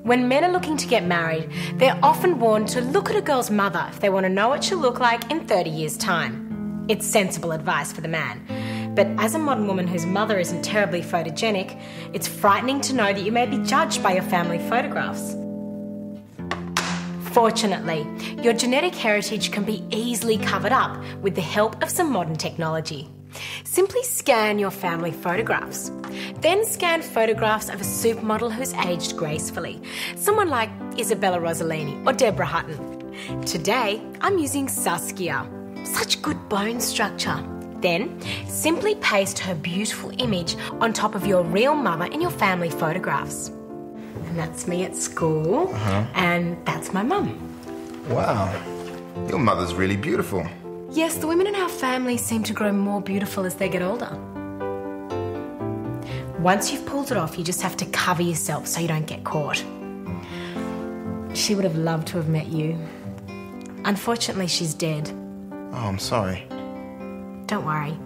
When men are looking to get married, they're often warned to look at a girl's mother if they want to know what she'll look like in 30 years' time. It's sensible advice for the man. But as a modern woman whose mother isn't terribly photogenic, it's frightening to know that you may be judged by your family photographs. Fortunately, your genetic heritage can be easily covered up with the help of some modern technology. Simply scan your family photographs. Then scan photographs of a supermodel who's aged gracefully, someone like Isabella Rossellini or Deborah Hutton. Today, I'm using Saskia. Such good bone structure. Then, simply paste her beautiful image on top of your real mother in your family photographs. And that's me at school, and that's my mum. Wow, your mother's really beautiful. Yes, the women in our family seem to grow more beautiful as they get older. Once you've pulled it off, you just have to cover yourself so you don't get caught. She would have loved to have met you. Unfortunately, she's dead. Oh, I'm sorry. Don't worry.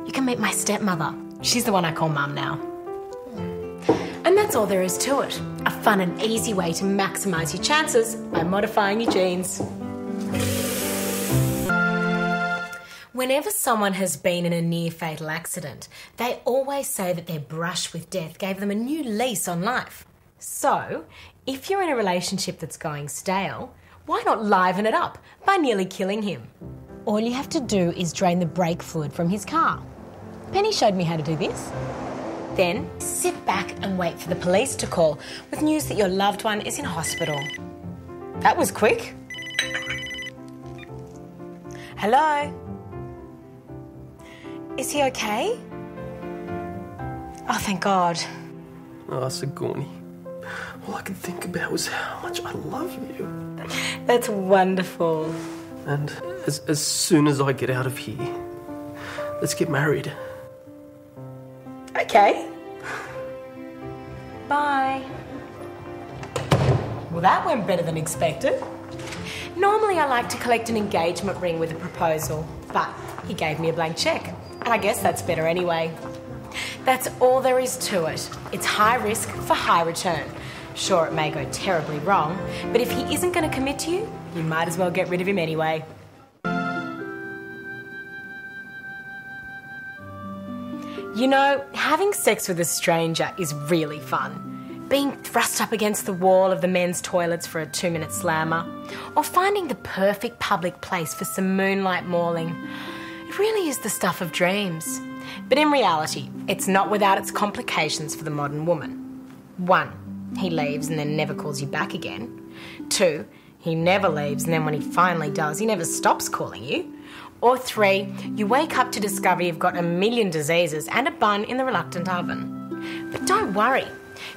You can meet my stepmother. She's the one I call Mum now. And that's all there is to it. A fun and easy way to maximise your chances by modifying your genes. Whenever someone has been in a near-fatal accident, they always say that their brush with death gave them a new lease on life. So, if you're in a relationship that's going stale, why not liven it up by nearly killing him? All you have to do is drain the brake fluid from his car. Penny showed me how to do this. Then, sit back and wait for the police to call with news that your loved one is in hospital. That was quick. Hello? Is he okay? Oh, thank God. Oh, Sigourney. All I can think about was how much I love you. That's wonderful. And as soon as I get out of here, let's get married. Okay. Bye. Well, that went better than expected. Normally I like to collect an engagement ring with a proposal, but he gave me a blank cheque, and I guess that's better anyway. That's all there is to it. It's high risk for high return. Sure, it may go terribly wrong, but if he isn't going to commit to you, you might as well get rid of him anyway. You know, having sex with a stranger is really fun. Being thrust up against the wall of the men's toilets for a 2-minute slammer, or finding the perfect public place for some moonlight mauling. It really is the stuff of dreams. But in reality, it's not without its complications for the modern woman. 1, he leaves and then never calls you back again. 2, he never leaves and then when he finally does, he never stops calling you. Or 3, you wake up to discover you've got a million diseases and a bun in the reluctant oven. But don't worry,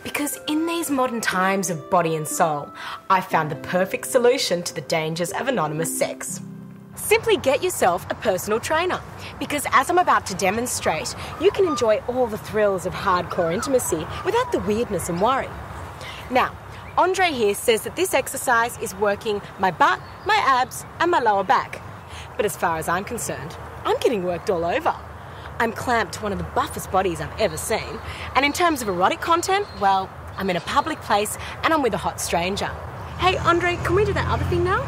because in these modern times of body and soul, I found the perfect solution to the dangers of anonymous sex. Simply get yourself a personal trainer, because as I'm about to demonstrate, you can enjoy all the thrills of hardcore intimacy without the weirdness and worry. Now, Andre here says that this exercise is working my butt, my abs, and my lower back. But as far as I'm concerned, I'm getting worked all over. I'm clamped to one of the buffest bodies I've ever seen. And in terms of erotic content, well, I'm in a public place and I'm with a hot stranger. Hey, Andre, can we do that other thing now?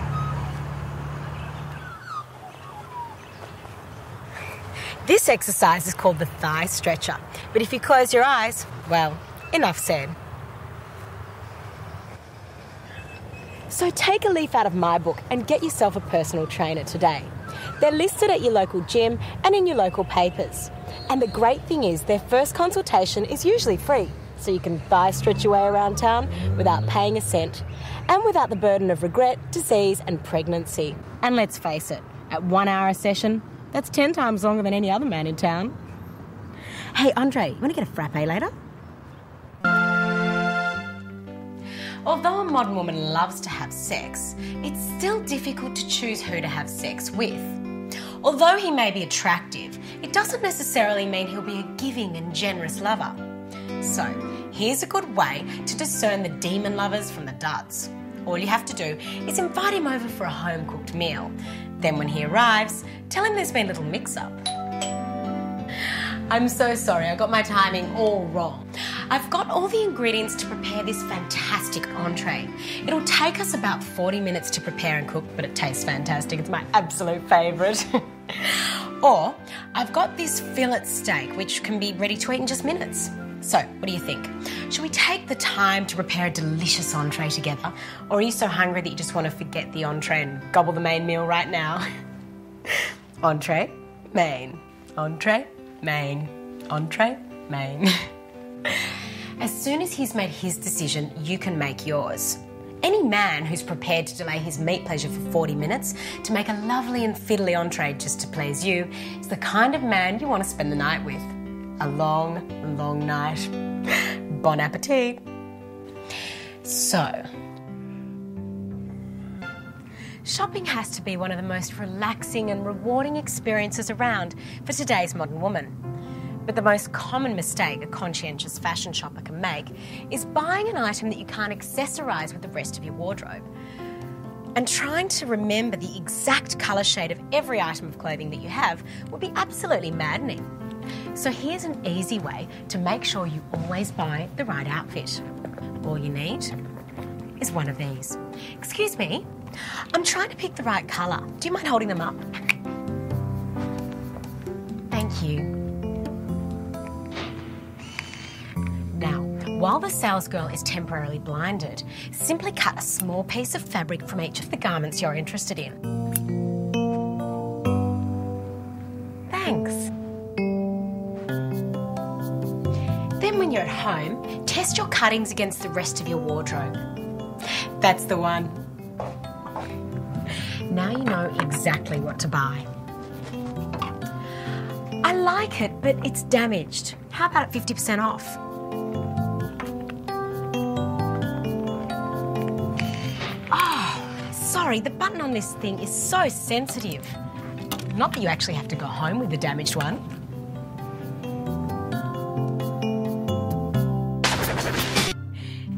This exercise is called the thigh stretcher. But if you close your eyes, well, enough said. So take a leaf out of my book and get yourself a personal trainer today. They're listed at your local gym and in your local papers. And the great thing is their first consultation is usually free, so you can thigh stretch your way around town without paying a cent and without the burden of regret, disease and pregnancy. And let's face it, at 1 hour a session, that's 10 times longer than any other man in town. Hey, Andre, you want to get a frappe later? Although a modern woman loves to have sex, it's still difficult to choose who to have sex with. Although he may be attractive, it doesn't necessarily mean he'll be a giving and generous lover. So, here's a good way to discern the demon lovers from the duds. All you have to do is invite him over for a home-cooked meal. Then when he arrives, tell him there's been a little mix-up. I'm so sorry, I got my timing all wrong. I've got all the ingredients to prepare this fantastic fantastic entree. It'll take us about 40 minutes to prepare and cook, but it tastes fantastic. It's my absolute favourite. Or I've got this fillet steak, which can be ready to eat in just minutes. So, what do you think? Should we take the time to prepare a delicious entree together? Or are you so hungry that you just want to forget the entree and gobble the main meal right now? Entree, main. Entree, main. Entree, main. As soon as he's made his decision, you can make yours. Any man who's prepared to delay his meat pleasure for 40 minutes to make a lovely and fiddly entree just to please you is the kind of man you want to spend the night with. A long, long night. Bon appetit. So, shopping has to be one of the most relaxing and rewarding experiences around for today's modern woman. But the most common mistake a conscientious fashion shopper can make is buying an item that you can't accessorise with the rest of your wardrobe. And trying to remember the exact colour shade of every item of clothing that you have would be absolutely maddening. So here's an easy way to make sure you always buy the right outfit. All you need is one of these. Excuse me, I'm trying to pick the right colour. Do you mind holding them up? Thank you. Now, while the salesgirl is temporarily blinded, simply cut a small piece of fabric from each of the garments you're interested in. Thanks. Then when you're at home, test your cuttings against the rest of your wardrobe. That's the one. Now you know exactly what to buy. I like it, but it's damaged. How about it 50% off? Oh, sorry, the button on this thing is so sensitive. Not that you actually have to go home with the damaged one.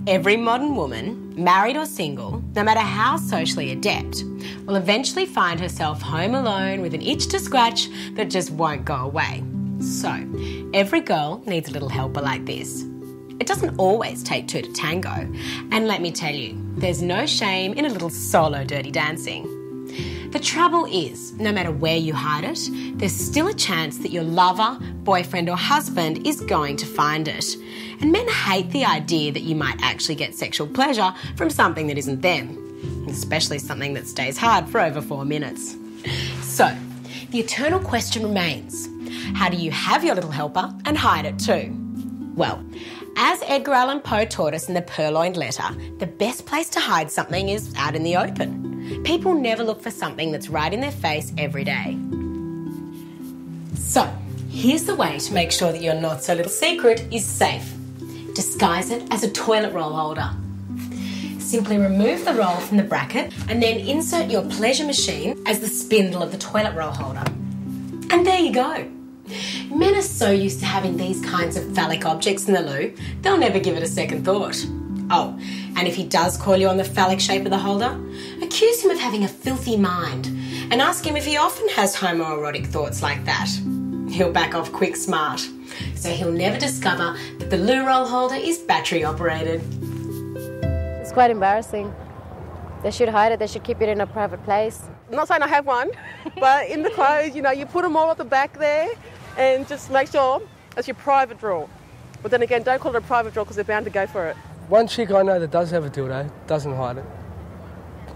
Every modern woman, married or single, no matter how socially adept, will eventually find herself home alone with an itch to scratch that just won't go away. So, every girl needs a little helper like this. It doesn't always take two to tango, and let me tell you, there's no shame in a little solo dirty dancing. The trouble is, no matter where you hide it, there's still a chance that your lover, boyfriend or husband is going to find it. And men hate the idea that you might actually get sexual pleasure from something that isn't them, especially something that stays hard for over 4 minutes. So, the eternal question remains, how do you have your little helper and hide it too? Well, as Edgar Allan Poe taught us in the Purloined Letter, the best place to hide something is out in the open. People never look for something that's right in their face every day. So, here's the way to make sure that your not-so-little secret is safe. Disguise it as a toilet roll holder. Simply remove the roll from the bracket and then insert your pleasure machine as the spindle of the toilet roll holder. And there you go. Men are so used to having these kinds of phallic objects in the loo, they'll never give it a second thought. Oh, and if he does call you on the phallic shape of the holder, accuse him of having a filthy mind and ask him if he often has homoerotic thoughts like that. He'll back off quick smart, so he'll never discover that the loo roll holder is battery operated. It's quite embarrassing. They should hide it, they should keep it in a private place. I'm not saying I have one, but in the clothes, you know, you put them all at the back there and just make sure it's your private drawer. But then again, don't call it a private drawer because they're bound to go for it. One chick I know that does have a dildo doesn't hide it.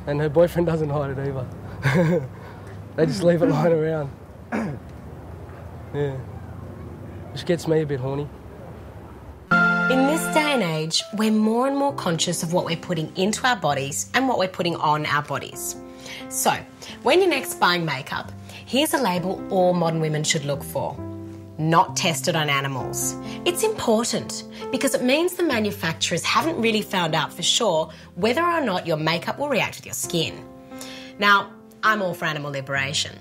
And her boyfriend doesn't hide it either. They just leave it lying around. Yeah. Which gets me a bit horny. In this day and age, we're more and more conscious of what we're putting into our bodies and what we're putting on our bodies. So, when you're next buying makeup, here's a label all modern women should look for. Not tested on animals. It's important because it means the manufacturers haven't really found out for sure whether or not your makeup will react with your skin. Now, I'm all for animal liberation,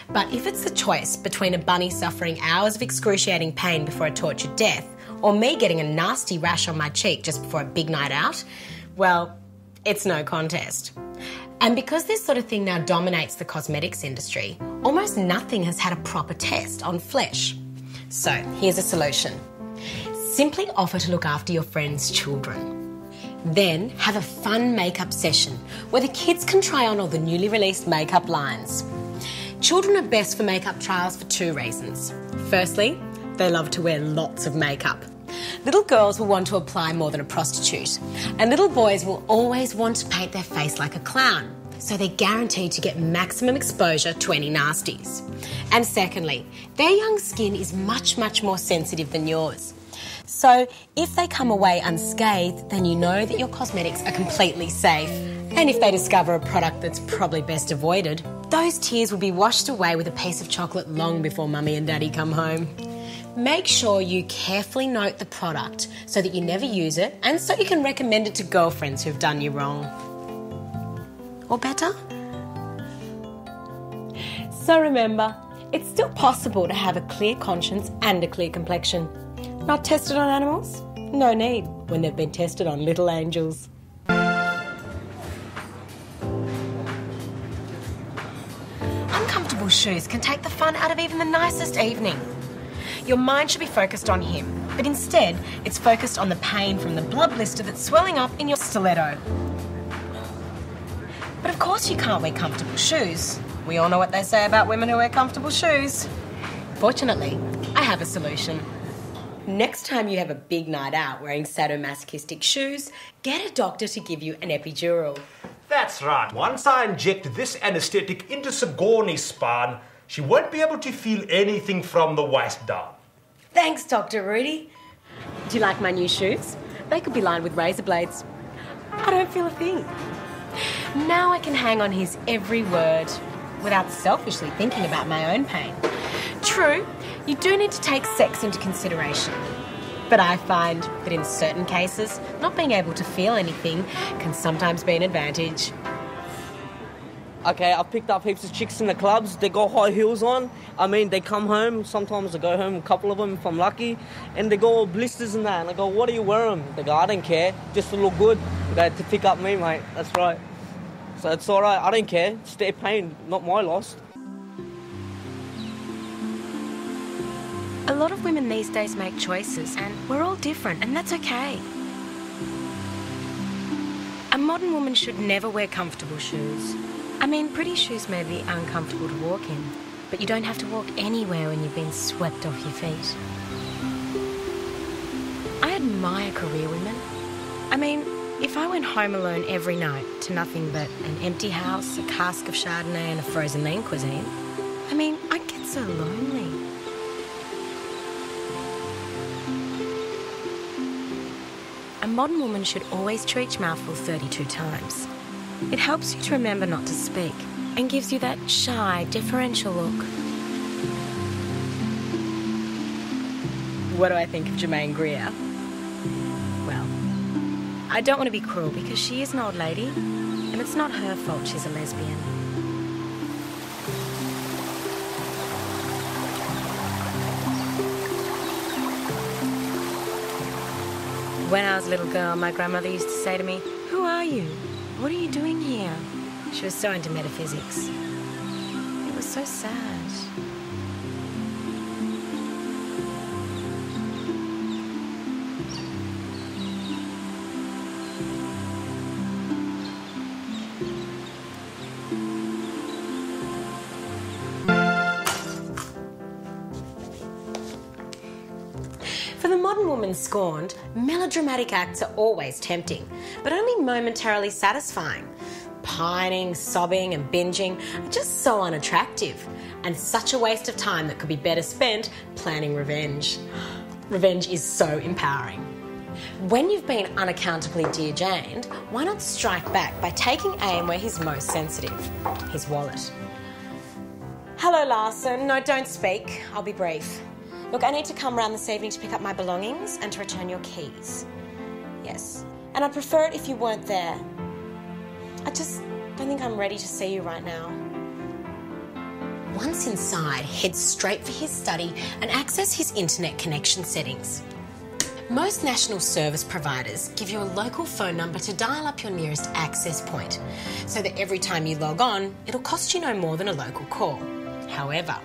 but if it's the choice between a bunny suffering hours of excruciating pain before a tortured death or me getting a nasty rash on my cheek just before a big night out, well, it's no contest. And because this sort of thing now dominates the cosmetics industry, almost nothing has had a proper test on flesh. So, here's a solution. Simply offer to look after your friend's children. Then have a fun makeup session where the kids can try on all the newly released makeup lines. Children are best for makeup trials for 2 reasons. Firstly, they love to wear lots of makeup. Little girls will want to apply more than a prostitute, and little boys will always want to paint their face like a clown, so they're guaranteed to get maximum exposure to any nasties. And secondly, their young skin is much, much more sensitive than yours. So if they come away unscathed, then you know that your cosmetics are completely safe. And if they discover a product that's probably best avoided, those tears will be washed away with a piece of chocolate long before Mummy and Daddy come home. Make sure you carefully note the product so that you never use it and so you can recommend it to girlfriends who've done you wrong. Or better? So remember, it's still possible to have a clear conscience and a clear complexion. Not tested on animals? No need, when they've been tested on little angels. Uncomfortable shoes can take the fun out of even the nicest evening. Your mind should be focused on him, but instead it's focused on the pain from the blood blister that's swelling up in your stiletto. But of course you can't wear comfortable shoes. We all know what they say about women who wear comfortable shoes. Fortunately, I have a solution. Next time you have a big night out wearing sadomasochistic shoes, get a doctor to give you an epidural. That's right. Once I inject this anaesthetic into Sigourney's spine, she won't be able to feel anything from the waist down. Thanks, Dr. Rudy. Do you like my new shoes? They could be lined with razor blades. I don't feel a thing. Now I can hang on his every word without selfishly thinking about my own pain. True, you do need to take sex into consideration. But I find that in certain cases, not being able to feel anything can sometimes be an advantage. Okay, I've picked up heaps of chicks in the clubs. They got high heels on. I mean, they come home. Sometimes I go home, a couple of them if I'm lucky, and they got all blisters and that. And I go, what do you wear them? They go, I don't care. Just to look good. They had to pick up me, mate. That's right. So it's all right. I don't care. It's their pain, not my loss. A lot of women these days make choices, and we're all different, and that's okay. A modern woman should never wear comfortable shoes. I mean, pretty shoes may be uncomfortable to walk in, but you don't have to walk anywhere when you've been swept off your feet. I admire career women. I mean, if I went home alone every night to nothing but an empty house, a cask of Chardonnay and a frozen lean cuisine, I mean, I'd get so lonely. A modern woman should always chew each mouthful 32 times. It helps you to remember not to speak and gives you that shy, deferential look. What do I think of Germaine Greer? Well, I don't want to be cruel because she is an old lady and it's not her fault she's a lesbian. When I was a little girl, my grandmother used to say to me, "Who are you? What are you doing here?" She was so into metaphysics. It was so sad. For the modern woman scorned, melodramatic acts are always tempting, but only momentarily satisfying. Pining, sobbing and binging are just so unattractive, and such a waste of time that could be better spent planning revenge. Revenge is so empowering. When you've been unaccountably Dear Janed, why not strike back by taking aim where he's most sensitive, his wallet. Hello, Larson. No, don't speak. I'll be brief. Look, I need to come round this evening to pick up my belongings and to return your keys. Yes. And I'd prefer it if you weren't there. I just don't think I'm ready to see you right now. Once inside, head straight for his study and access his internet connection settings. Most national service providers give you a local phone number to dial up your nearest access point, so that every time you log on, it'll cost you no more than a local call. However,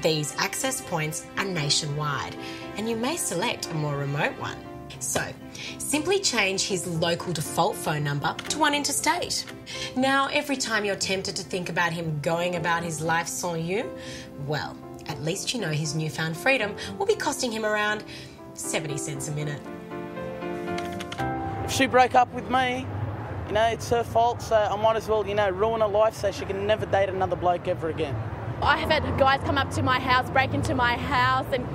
these access points are nationwide, and you may select a more remote one. So, simply change his local default phone number to one interstate. Now, every time you're tempted to think about him going about his life sans you, well, at least you know his newfound freedom will be costing him around 70 cents a minute. If she broke up with me, you know, it's her fault, so I might as well, you know, ruin her life so she can never date another bloke ever again. I have had guys come up to my house, break into my house and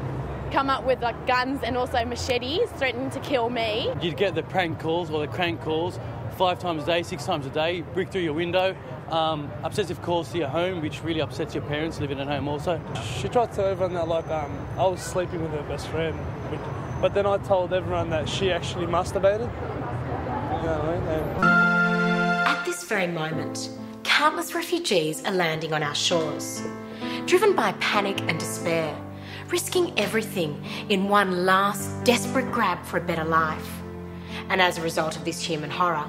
come up with like guns and also machetes, threatening to kill me. You'd get the prank calls or the crank calls 5 times a day, 6 times a day, break through your window, obsessive calls to your home, which really upsets your parents living at home also. She tried to tell everyone that I was sleeping with her best friend, but then I told everyone that she actually masturbated. You know what I mean? At this very moment, countless refugees are landing on our shores, driven by panic and despair, risking everything in one last desperate grab for a better life. And as a result of this human horror,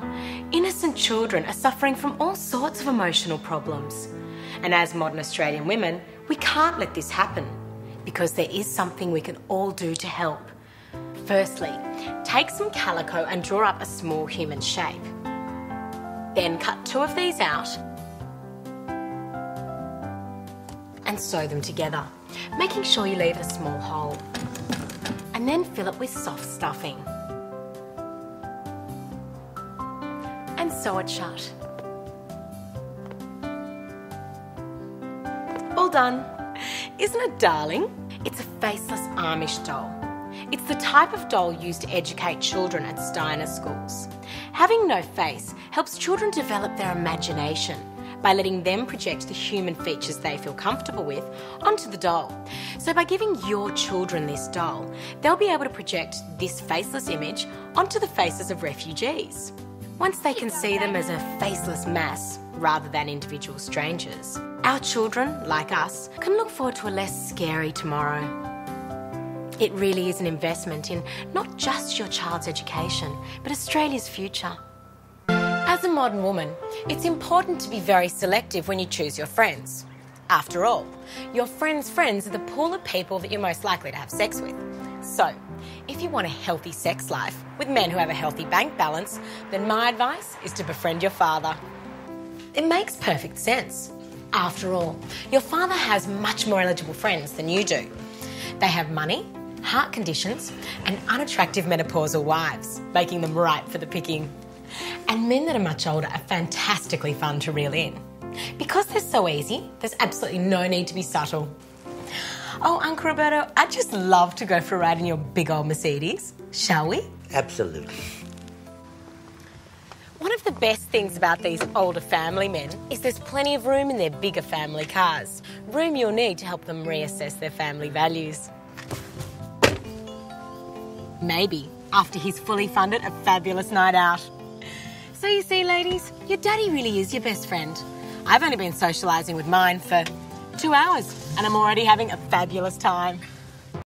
innocent children are suffering from all sorts of emotional problems. And as modern Australian women, we can't let this happen, because there is something we can all do to help. Firstly, take some calico and draw up a small human shape. Then cut 2 of these out and sew them together, making sure you leave a small hole. And then fill it with soft stuffing. And sew it shut. All done. Isn't it darling? It's a faceless Amish doll. It's the type of doll used to educate children at Steiner schools. Having no face helps children develop their imagination by letting them project the human features they feel comfortable with onto the doll. So by giving your children this doll, they'll be able to project this faceless image onto the faces of refugees. Once they can see them as a faceless mass rather than individual strangers, our children, like us, can look forward to a less scary tomorrow. It really is an investment in not just your child's education, but Australia's future. As a modern woman, it's important to be very selective when you choose your friends. After all, your friends' friends are the pool of people that you're most likely to have sex with. So, if you want a healthy sex life with men who have a healthy bank balance, then my advice is to befriend your father. It makes perfect sense. After all, your father has much more eligible friends than you do. They have money, heart conditions, and unattractive menopausal wives, making them ripe for the picking. And men that are much older are fantastically fun to reel in. Because they're so easy, there's absolutely no need to be subtle. Oh, Uncle Roberto, I'd just love to go for a ride in your big old Mercedes. Shall we? Absolutely. One of the best things about these older family men is there's plenty of room in their bigger family cars. Room you'll need to help them reassess their family values. Maybe after he's fully funded a fabulous night out. So you see, ladies, your daddy really is your best friend. I've only been socialising with mine for 2 hours and I'm already having a fabulous time.